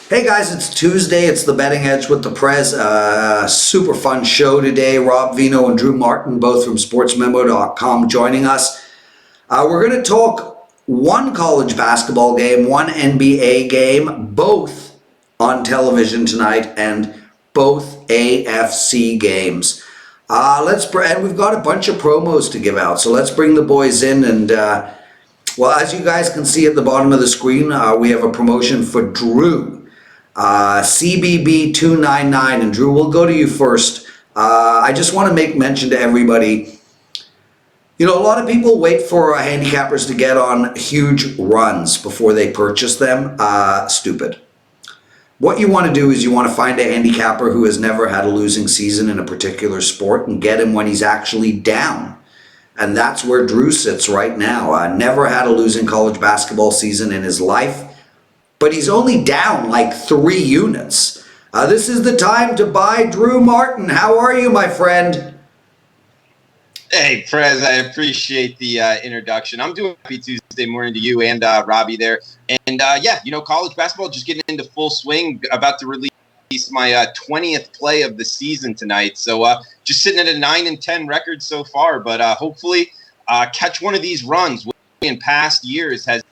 Hey guys, it's Tuesday. It's the Betting Edge with the Prez. Super fun show today. Rob Vino and Drew Martin, both from sportsmemo.com, joining us. We're going to talk one college basketball game, one NBA game, both on television tonight, and both AFC games. And we've got a bunch of promos to give out, so let's bring the boys in. And well, as you guys can see at the bottom of the screen, we have a promotion for Drew. CBB 299, and Drew, we'll go to you first. I just want to make mention to everybody, a lot of people wait for handicappers to get on huge runs before they purchase them. Stupid. What you want to do is you want to find a handicapper who has never had a losing season in a particular sport and get him when he's actually down. And that's where Drew sits right now. Never had a losing college basketball season in his life, but he's only down like 3 units. This is the time to buy Drew Martin. How are you, my friend? Hey, Prez, I appreciate the introduction. I'm doing happy Tuesday morning to you and Robbie there. And college basketball just getting into full swing, about to release my 20th play of the season tonight. So just sitting at a 9-10 record so far, but hopefully catch one of these runs, which in past years has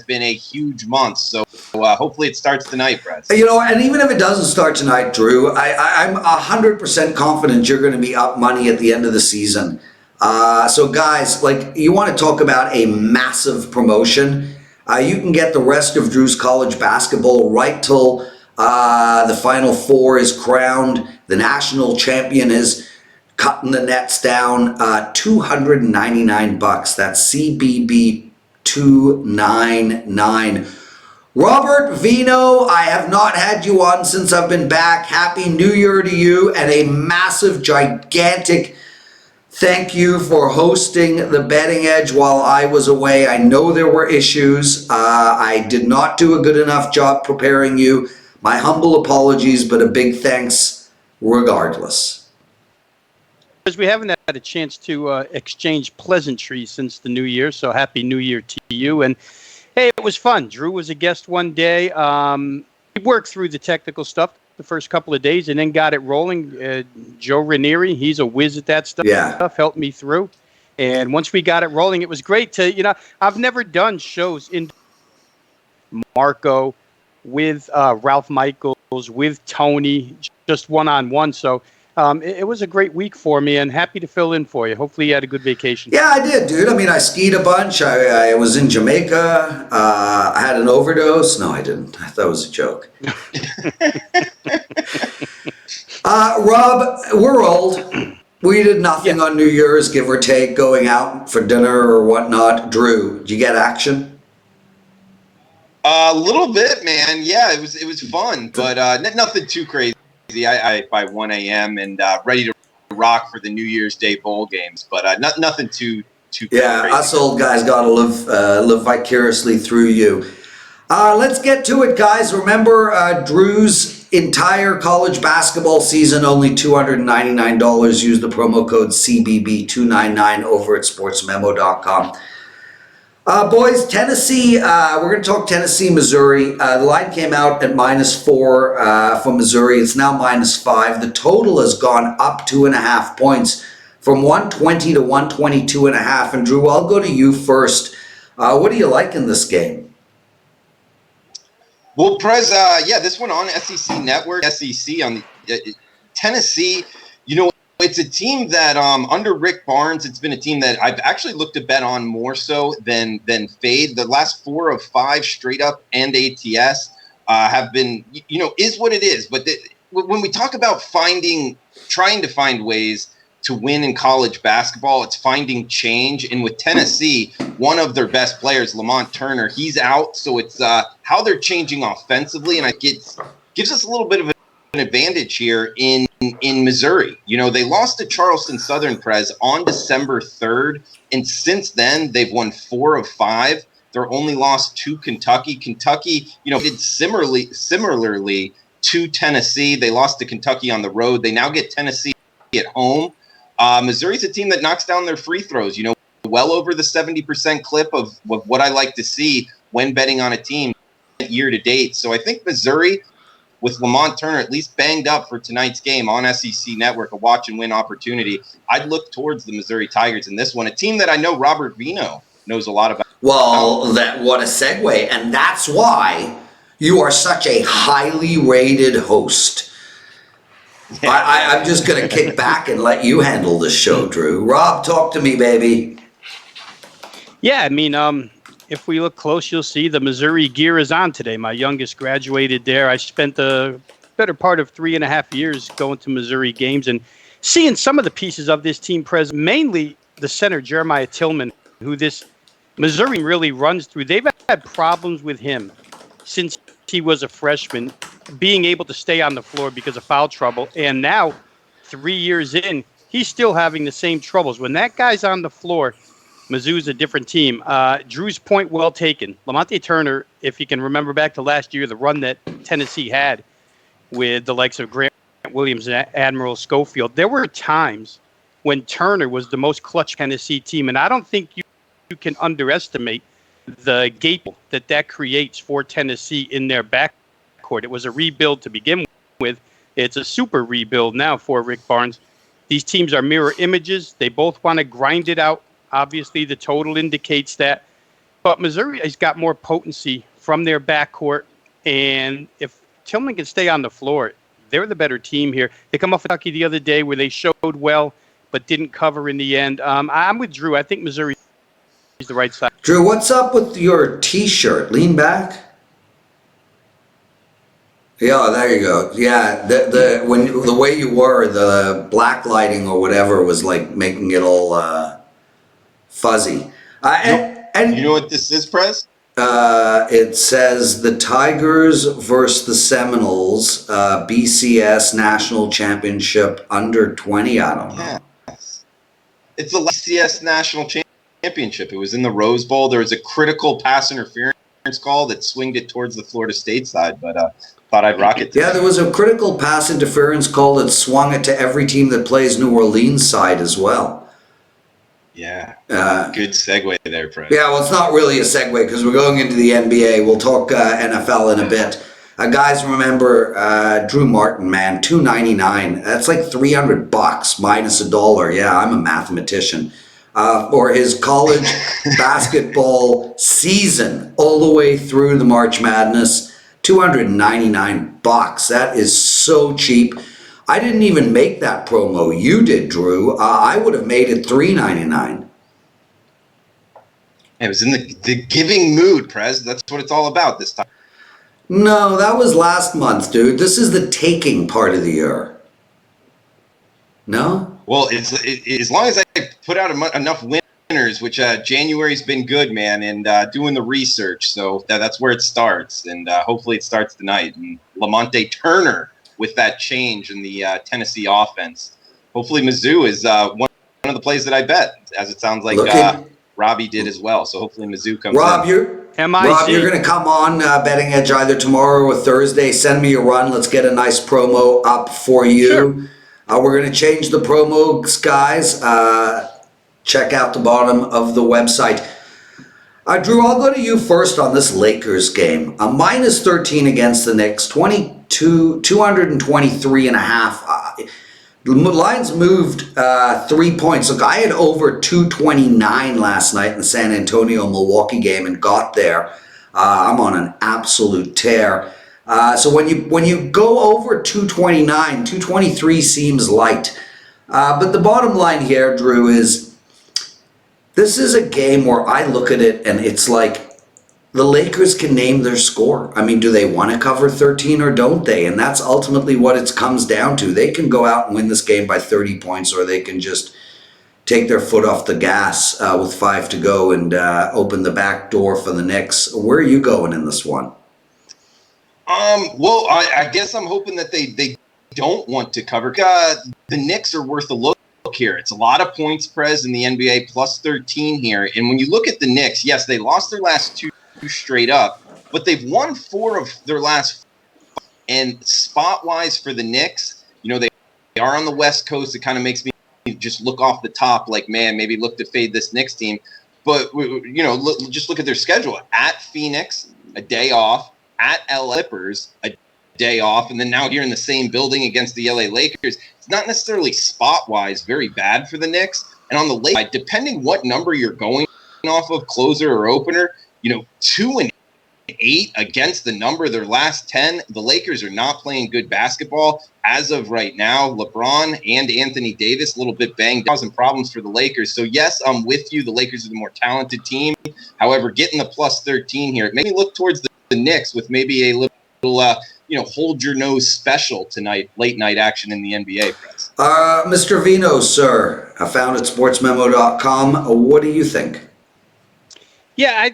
been a huge month. So hopefully it starts tonight, Prez. And even if it doesn't start tonight, Drew, I'm 100% confident you're going to be up money at the end of the season. So guys, you want to talk about a massive promotion. You can get the rest of Drew's college basketball right till the Final Four is crowned. The national champion is cutting the nets down. $299. That's CBB 299. Robert Vino, I have not had you on since I've been back. Happy New Year to you, and a massive, gigantic thank you for hosting the Betting Edge while I was away. I know there were issues. I did not do a good enough job preparing you. My humble apologies, but a big thanks regardless. Because we haven't had a chance to exchange pleasantries since the new year, so happy New Year to you. And hey, it was fun. Drew was a guest one day. We worked through the technical stuff the first couple of days and then got it rolling. Joe Ranieri, he's a whiz at that stuff. Yeah. Helped me through. And once we got it rolling, it was great to, I've never done shows in Marco with Ralph Michaels, with Tony, just one-on-one. So it was a great week for me, and happy to fill in for you. Hopefully you had a good vacation. Yeah, I did, dude. I skied a bunch. I was in Jamaica. I had an overdose. No, I didn't. That was a joke. Rob, we're old. We did nothing on New Year's, give or take, going out for dinner or whatnot. Drew, did you get action? A little bit, man. Yeah, it was fun, but nothing too crazy. I by 1 a.m. and ready to rock for the New Year's Day bowl games, but nothing too yeah, crazy. Us old guys got to live vicariously through you. Let's get to it, guys. Remember, Drew's entire college basketball season, only $299. Use the promo code CBB299 over at sportsmemo.com. Boys, Tennessee, we're going to talk Tennessee, Missouri. The line came out at -4 for Missouri. It's now -5. The total has gone up 2.5 points from 120 to 122.5. And Drew, I'll go to you first. What do you like in this game? Well, Prez, this one on SEC Network, SEC on the Tennessee, it's a team that under Rick Barnes, it's been a team that I've actually looked to bet on more so than fade. The last 4 of 5 straight up and ATS have been, is what it is. But when we talk about trying to find ways to win in college basketball, it's finding change. And with Tennessee, one of their best players, Lamont Turner, he's out. So it's how they're changing offensively. And it gives us a little bit of an advantage here in Missouri. They lost to Charleston Southern, Prez, on December 3rd. And since then, they've won 4 of 5. They're only lost to Kentucky. Kentucky, did similarly to Tennessee. They lost to Kentucky on the road. They now get Tennessee at home. Missouri's a team that knocks down their free throws, well over the 70% clip of what I like to see when betting on a team year to date. So I think Missouri with Lamont Turner at least banged up for tonight's game on SEC Network, a watch and win opportunity, I'd look towards the Missouri Tigers in this one, a team that I know Robert Vino knows a lot about. Well, what a segue. And that's why you are such a highly rated host. I'm just going to kick back and let you handle this show, Drew. Rob, talk to me, baby. Yeah, I mean, if we look close, you'll see the Missouri gear is on today. My youngest graduated there. I spent the better part of 3.5 years going to Missouri games and seeing some of the pieces of this team, Prez, mainly the center, Jeremiah Tillman, who this Missouri really runs through. They've had problems with him since he was a freshman, being able to stay on the floor because of foul trouble. And now, 3 years in, he's still having the same troubles. When that guy's on the floor, Mizzou's a different team. Drew's point well taken. Lamonte Turner, if you can remember back to last year, the run that Tennessee had with the likes of Grant Williams and Admiral Schofield, there were times when Turner was the most clutch Tennessee team. And I don't think you can underestimate the gap that creates for Tennessee in their backcourt. It was a rebuild to begin with. It's a super rebuild now for Rick Barnes. These teams are mirror images. They both want to grind it out. Obviously, the total indicates that. But Missouri has got more potency from their backcourt. And if Tillman can stay on the floor, they're the better team here. They come off Kentucky the other day where they showed well but didn't cover in the end. I'm with Drew. I think Missouri is the right side. Drew, what's up with your T-shirt? Lean back. Yeah, there you go. Yeah, the way you were, the black lighting or whatever was like making it all fuzzy. And you know what this is, Prez? it says the Tigers versus the Seminoles, BCS National Championship under 20. I don't know. Yes. It's the BCS National Championship. It was in the Rose Bowl. There was a critical pass interference call that swinged it towards the Florida State side, but thought I'd rock it today. Yeah, there was a critical pass interference call that swung it to every team that plays New Orleans side as well. Yeah, good segue there, Prez. Yeah, well, it's not really a segue because we're going into the NBA. We'll talk NFL in a bit. Guys, remember Drew Martin, man, $2.99. That's like $300 minus $1. Yeah, I'm a mathematician. For his college basketball season, all the way through the March Madness, $299. That is so cheap. I didn't even make that promo. You did, Drew. I would have made it $3.99. It was in the giving mood, Prez. That's what it's all about this time. No, that was last month, dude. This is the taking part of the year. No? Well, as long as I put out enough winners, which January's been good, man, and doing the research. So that's where it starts, and hopefully it starts tonight. And Lamonte Turner with that change in the Tennessee offense. Hopefully Mizzou is one of the plays that I bet, as it sounds like Robbie did as well. So hopefully Mizzou comes in. You're going to come on Betting Edge either tomorrow or Thursday. Send me a run. Let's get a nice promo up for you. Sure. We're going to change the promos, guys. Check out the bottom of the website. Drew, I'll go to you first on this Lakers game. Minus 13 against the Knicks, 223.5. The lines moved 3 points. Look, I had over 229 last night in the San Antonio-Milwaukee game and got there. I'm on an absolute tear. So when you go over 229, 223 seems light. But the bottom line here, Drew, is this is a game where I look at it and it's like the Lakers can name their score. I mean, do they want to cover 13 or don't they? And that's ultimately what it comes down to. They can go out and win this game by 30 points, or they can just take their foot off the gas with 5 to go and open the back door for the Knicks. Where are you going in this one? Well, I guess I'm hoping that they don't want to cover. The Knicks are worth a look here. It's a lot of points, Prez, in the NBA, plus 13 here. And when you look at the Knicks, yes, they lost their last two straight up, but they've won 4 of their last 5. And spot-wise for the Knicks, you know, they are on the West Coast. It kind of makes me just look off the top like, man, maybe look to fade this Knicks team. But, you know, just look at their schedule. At Phoenix, a day off. At LA Clippers, a day off, and then now here in the same building against the LA Lakers. It's not necessarily spot-wise very bad for the Knicks. And on the late side, depending what number you're going off of, closer or opener, 2-8 against the number their last 10. The Lakers are not playing good basketball as of right now. LeBron and Anthony Davis a little bit banged, causing problems for the Lakers. So yes, I'm with you. The Lakers are the more talented team. However, getting the plus 13 here, it made me look towards the Knicks with maybe a little hold your nose special tonight, late night action in the NBA, Prez. Mr. Vino, sir, found at sportsmemo.com. What do you think? Yeah,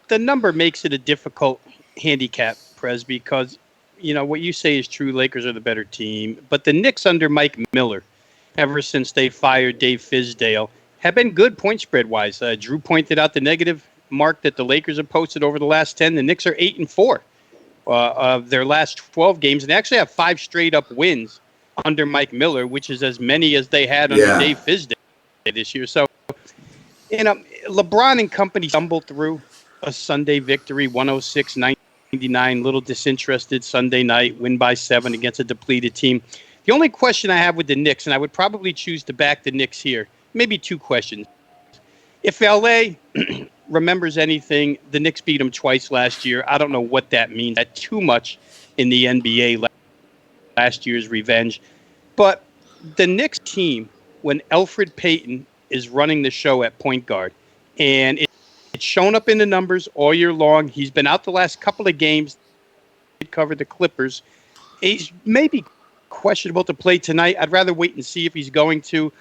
the number makes it a difficult handicap, Prez, because, what you say is true. Lakers are the better team. But the Knicks under Mike Miller, ever since they fired Dave Fizdale, have been good point spread-wise. Drew pointed out the negative mark that the Lakers have posted over the last 10. The Knicks are 8-4 of their last 12 games, and they actually have 5 straight-up wins under Mike Miller, which is as many as they had under Dave Fizdale this year. So, LeBron and company stumbled through a Sunday victory, 106-99, little disinterested Sunday night, win by 7 against a depleted team. The only question I have with the Knicks, and I would probably choose to back the Knicks here, maybe 2 questions. If LA remembers anything, the Knicks beat them twice last year. I don't know what that means. That's too much in the NBA, last year's revenge. But the Knicks team, when Elfrid Payton is running the show at point guard, and it's shown up in the numbers all year long. He's been out the last couple of games. He covered the Clippers. He's maybe questionable to play tonight. I'd rather wait and see if he's going to.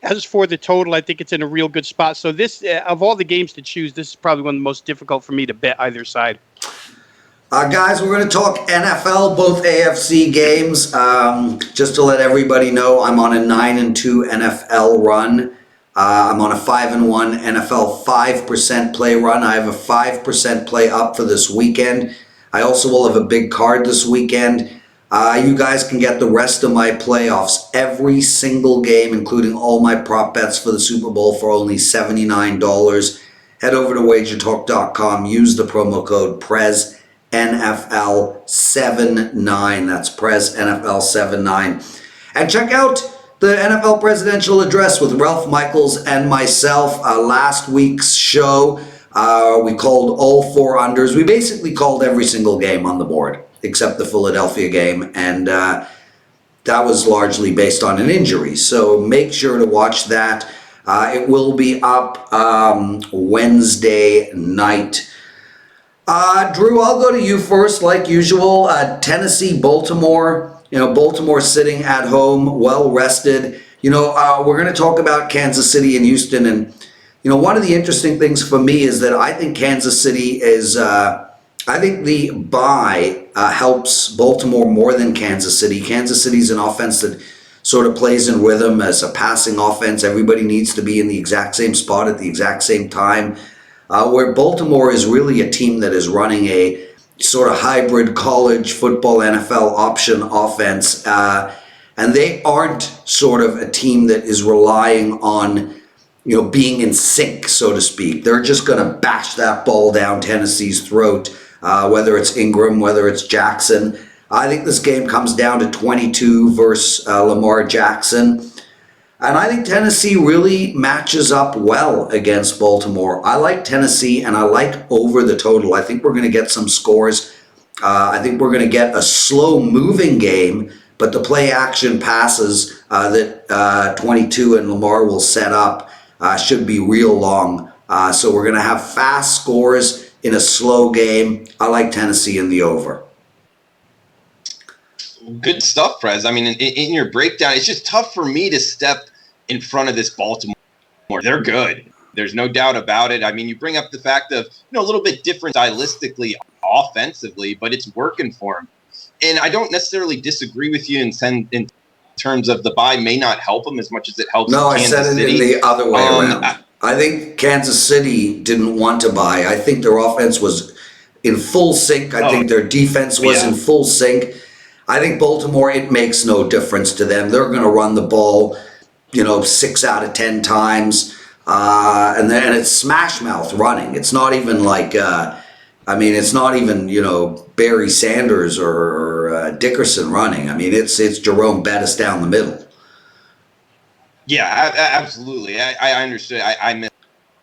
As for the total, I think it's in a real good spot. So this, of all the games to choose, this is probably one of the most difficult for me to bet either side. Guys, we're going to talk NFL, both AFC games. Just to let everybody know, I'm on a 9-2 NFL run. I'm on a 5-1 NFL 5% play run. I have a 5% play up for this weekend. I also will have a big card this weekend. You guys can get the rest of my playoffs, every single game, including all my prop bets for the Super Bowl, for only $79. Head over to WagerTalk.com. Use the promo code Prez NFL79. That's Prez NFL79. And check out the NFL presidential address with Ralph Michaels and myself. Last week's show, we called all 4 unders. We basically called every single game on the board except the Philadelphia game, and that was largely based on an injury. So make sure to watch that. It will be up Wednesday night. Drew, I'll go to you first, like usual. Tennessee, Baltimore. Baltimore sitting at home, well rested. We're going to talk about Kansas City and Houston. And, one of the interesting things for me is that I think Kansas City is, I think the bye helps Baltimore more than Kansas City. Kansas City's an offense that sort of plays in rhythm as a passing offense. Everybody needs to be in the exact same spot at the exact same time. Where Baltimore is really a team that is running a sort of hybrid college football NFL option offense, and they aren't sort of a team that is relying on being in sync, so to speak. They're just going to bash that ball down Tennessee's throat, whether it's Ingram, whether it's Jackson. I think this game comes down to 22 versus Lamar Jackson. And I think Tennessee really matches up well against Baltimore. I like Tennessee, and I like over the total. I think we're going to get some scores. I think we're going to get a slow-moving game, but the play-action passes that 22 and Lamar will set up should be real long. So we're going to have fast scores in a slow game. I like Tennessee in the over. Good stuff, Prez. I mean, in your breakdown, it's just tough for me to step in front of this Baltimore. They're good. There's no doubt about it. I mean, you bring up the fact of, a little bit different stylistically, offensively, but it's working for them. And I don't necessarily disagree with you in terms of the bye may not help them as much as it helps Kansas City. I said it in the other way around. I think Kansas City didn't want to bye. I think their offense was in full sync. I think their defense was in full sync. I think Baltimore, it makes no difference to them. They're going to run the ball 6 out of 10 times. And it's smash mouth running. It's not even like, it's not even, Barry Sanders or Dickerson running. I mean, it's Jerome Bettis down the middle. Yeah, absolutely. I understood. I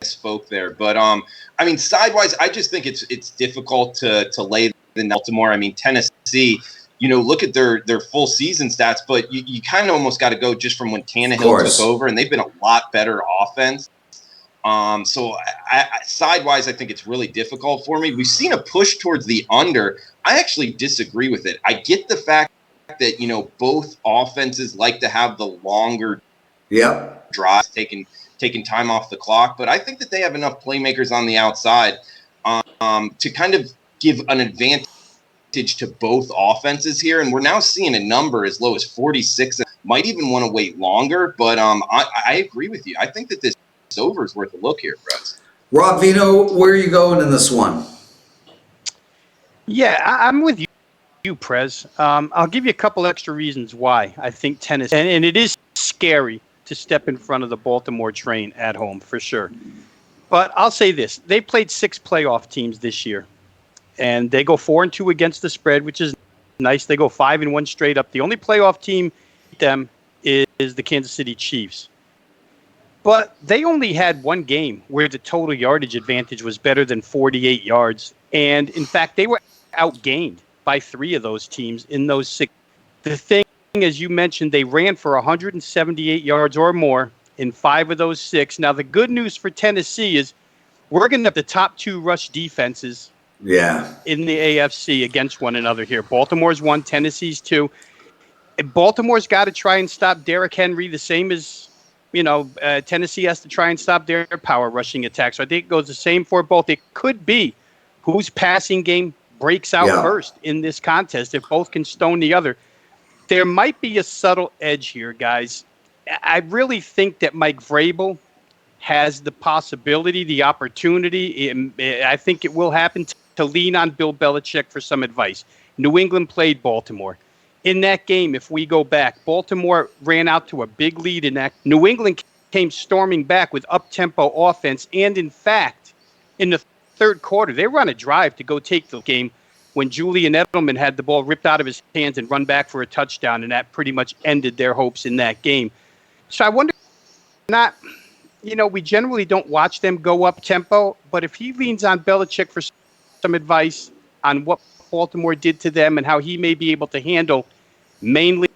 misspoke there, but I mean, sidewise, I just think it's difficult to lay the Baltimore. I mean, Tennessee. Look at their full season stats, but you kind of almost got to go just from when Tannehill took over, and they've been a lot better offense. So sidewise, I think it's really difficult for me. We've seen a push towards the under. I actually disagree with it. I get the fact that, both offenses like to have the longer drives, taking time off the clock, but I think that they have enough playmakers on the outside to kind of give an advantage to both offenses here. And we're now seeing a number as low as 46 and might even want to wait longer. But I agree with you. I think that this over is worth a look here, Prez. Rob Vino, where are you going in this one? Yeah, I'm with you, Prez. I'll give you a couple extra reasons why I think Tennessee, and it is scary to step in front of the Baltimore train at home for sure. But I'll say this. They played 6 playoff teams this year, and they go 4-2 against the spread, which is nice. They go 5-1 straight up. The only playoff team them is the Kansas City Chiefs. But they only had one game where the total yardage advantage was better than 48 yards. And, in fact, they were outgained by 3 of those teams in those 6. The thing, as you mentioned, they ran for 178 yards or more in 5 of those 6. Now, the good news for Tennessee is we're going to have the top 2 rush defenses in the AFC against one another here. Baltimore's 1, Tennessee's 2. And Baltimore's got to try and stop Derrick Henry the same as Tennessee has to try and stop their power rushing attack. So I think it goes the same for both. It could be whose passing game breaks out first in this contest if both can stone the other. There might be a subtle edge here, guys. I really think that Mike Vrabel has the possibility, the opportunity. I think it will happen to lean on Bill Belichick for some advice. New England played Baltimore. In that game, if we go back, Baltimore ran out to a big lead in that. New England came storming back with up-tempo offense. And, in fact, in the third quarter, they were on a drive to go take the game when Julian Edelman had the ball ripped out of his hands and run back for a touchdown, and that pretty much ended their hopes in that game. So I wonder we generally don't watch them go up-tempo, but if he leans on Belichick for some advice on what Baltimore did to them and how he may be able to handle mainly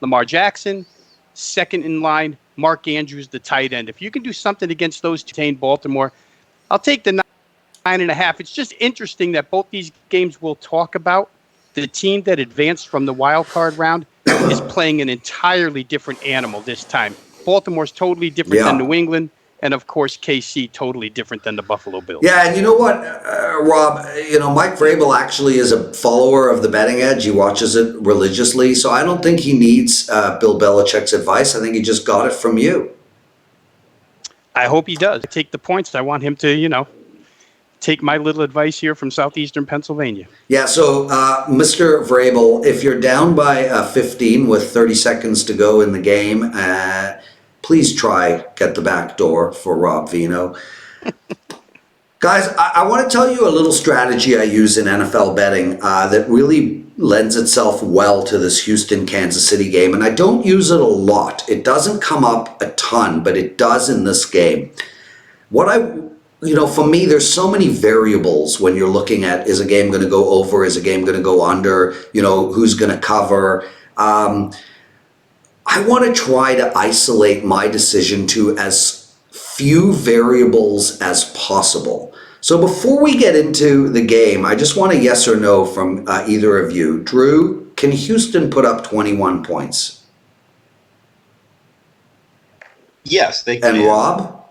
Lamar Jackson, second in line, Mark Andrews, the tight end. If you can do something against those two in Baltimore, I'll take the 9.5. It's just interesting that both these games we'll talk about, the team that advanced from the wild card round is playing an entirely different animal this time. Baltimore's totally different than New England. And, of course, KC, totally different than the Buffalo Bills. Yeah, and you know what, Rob? Mike Vrabel actually is a follower of the betting edge. He watches it religiously. So I don't think he needs Bill Belichick's advice. I think he just got it from you. I hope he does. Take the points. I want him to, take my little advice here from southeastern Pennsylvania. Yeah, so Mr. Vrabel, if you're down by 15 with 30 seconds to go in the game, please try get the back door for Rob Vino. Guys, I want to tell you a little strategy I use in NFL betting that really lends itself well to this Houston-Kansas City game. And I don't use it a lot. It doesn't come up a ton, but it does in this game. For me, there's so many variables when you're looking at, is a game going to go over? Is a game going to go under? Who's going to cover? I want to try to isolate my decision to as few variables as possible. So before we get into the game, I just want a yes or no from either of you. Drew, can Houston put up 21 points? Yes, they can. And Rob?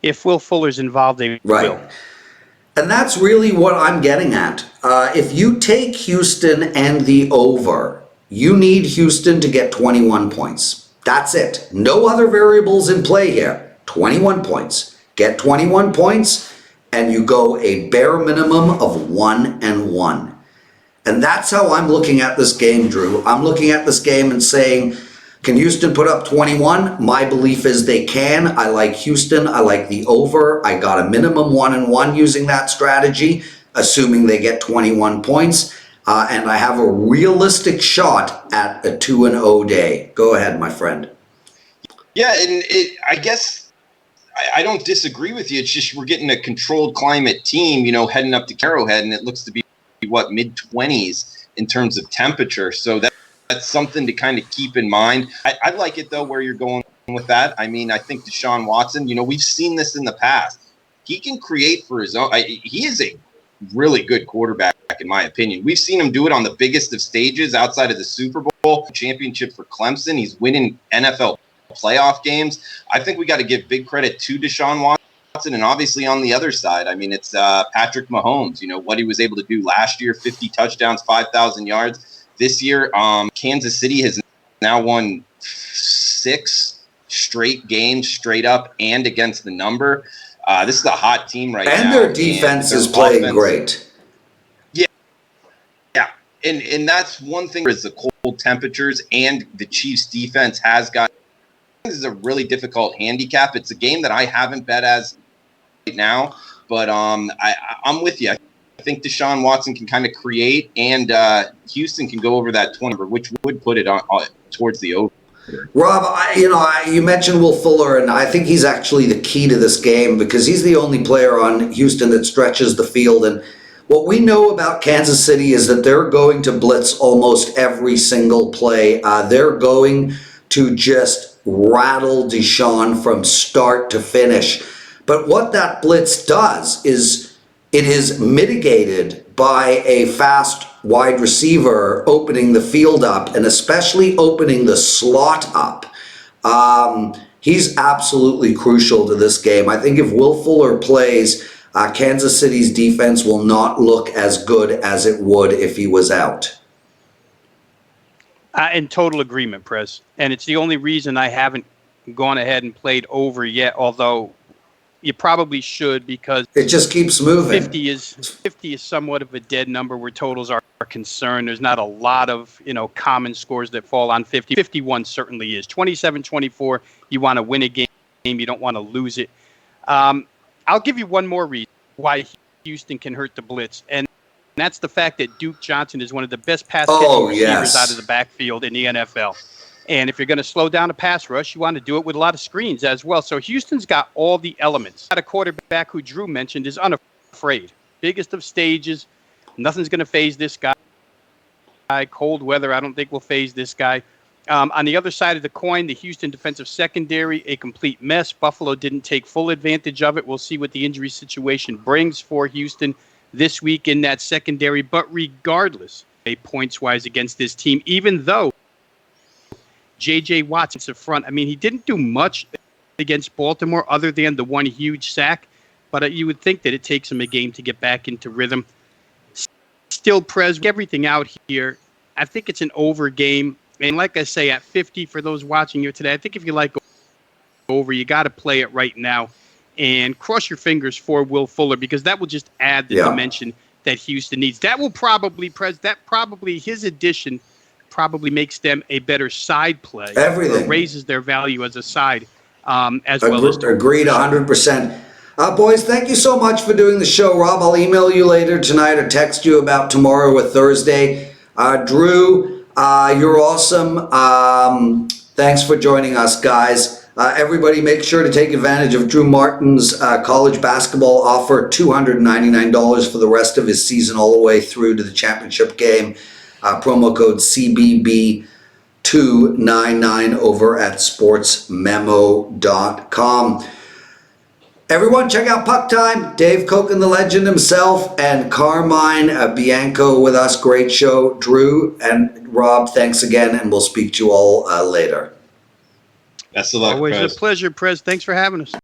If Will Fuller's involved, they will. And that's really what I'm getting at. If you take Houston and the over, you need Houston to get 21 points. That's it. No other variables in play here. 21 points. Get 21 points, and you go a bare minimum of 1-1. And that's how I'm looking at this game, Drew. I'm looking at this game and saying, can Houston put up 21? My belief is they can. I like Houston. I like the over. I got a minimum 1-1 using that strategy, assuming they get 21 points. and I have a realistic shot at a 2-0 day. Go ahead, my friend. Yeah, and I guess I don't disagree with you. It's just we're getting a controlled climate team, heading up to Arrowhead, and it looks to be mid-20s in terms of temperature. So that's something to kind of keep in mind. I like it though where you're going with that. I mean, I think Deshaun Watson. We've seen this in the past. He can create for his own. He is a really good quarterback, in my opinion. We've seen him do it on the biggest of stages outside of the Super Bowl championship for Clemson. He's winning NFL playoff games. I think we got to give big credit to Deshaun Watson, and obviously on the other side, I mean, it's Patrick Mahomes. What he was able to do last year: 50 touchdowns, 5,000 yards. This year, Kansas City has now won 6 straight games straight up and against the number. This is a hot team right now. And their defense is playing great. Yeah. And that's one thing is the cold temperatures, and the Chiefs defense has got. This is a really difficult handicap. It's a game that I haven't bet as right now, but I'm with you. I think Deshaun Watson can kind of create, and Houston can go over that 20 number, which would put it on towards the over. Rob, you mentioned Will Fuller, and I think he's actually the key to this game because he's the only player on Houston that stretches the field. And what we know about Kansas City is that they're going to blitz almost every single play. They're going to just rattle Deshaun from start to finish. But what that blitz does is it is mitigated by a fast wide receiver opening the field up, and especially opening the slot up. He's absolutely crucial to this game. I think if Will Fuller plays, Kansas City's defense will not look as good as it would if he was out. In total agreement, Prez. And it's the only reason I haven't gone ahead and played over yet, although you probably should, because it just keeps moving. 50 is somewhat of a dead number where totals are concerned. There's not a lot of common scores that fall on 50. 51 certainly is. 27-24, you want to win a game, you don't want to lose it. I'll give you one more reason why Houston can hurt the blitz, and that's the fact that Duke Johnson is one of the best pass-catching receivers out of the backfield in the NFL. And if you're going to slow down a pass rush, you want to do it with a lot of screens as well. So Houston's got all the elements. Got a quarterback who Drew mentioned is unafraid. Biggest of stages. Nothing's going to phase this guy. Cold weather, I don't think will phase this guy. On the other side of the coin, the Houston defensive secondary, a complete mess. Buffalo didn't take full advantage of it. We'll see what the injury situation brings for Houston this week in that secondary. But regardless, points-wise against this team, even though J.J. Watt's up front. I mean, he didn't do much against Baltimore other than the one huge sack, but you would think that it takes him a game to get back into rhythm. Still, Prez, everything out here, I think it's an over game. And like I say, at 50 for those watching here today, I think if you like over, you got to play it right now and cross your fingers for Will Fuller, because that will just add the dimension that Houston needs. That will probably, Prez, his addition probably makes them a better side play. Everything. Or raises their value as a side as well as... Agreed 100%. Boys, thank you so much for doing the show. Rob, I'll email you later tonight or text you about tomorrow or Thursday. Drew, you're awesome. Thanks for joining us, guys. Everybody make sure to take advantage of Drew Martin's college basketball offer, $299 for the rest of his season all the way through to the championship game. Promo code CBB299 over at sportsmemo.com. Everyone, check out Puck Time. Dave Kochen, the legend himself, and Carmine Bianco with us. Great show. Drew and Rob, thanks again, and we'll speak to you all later. Best of luck, Always Prez. a pleasure, Prez. Thanks for having us.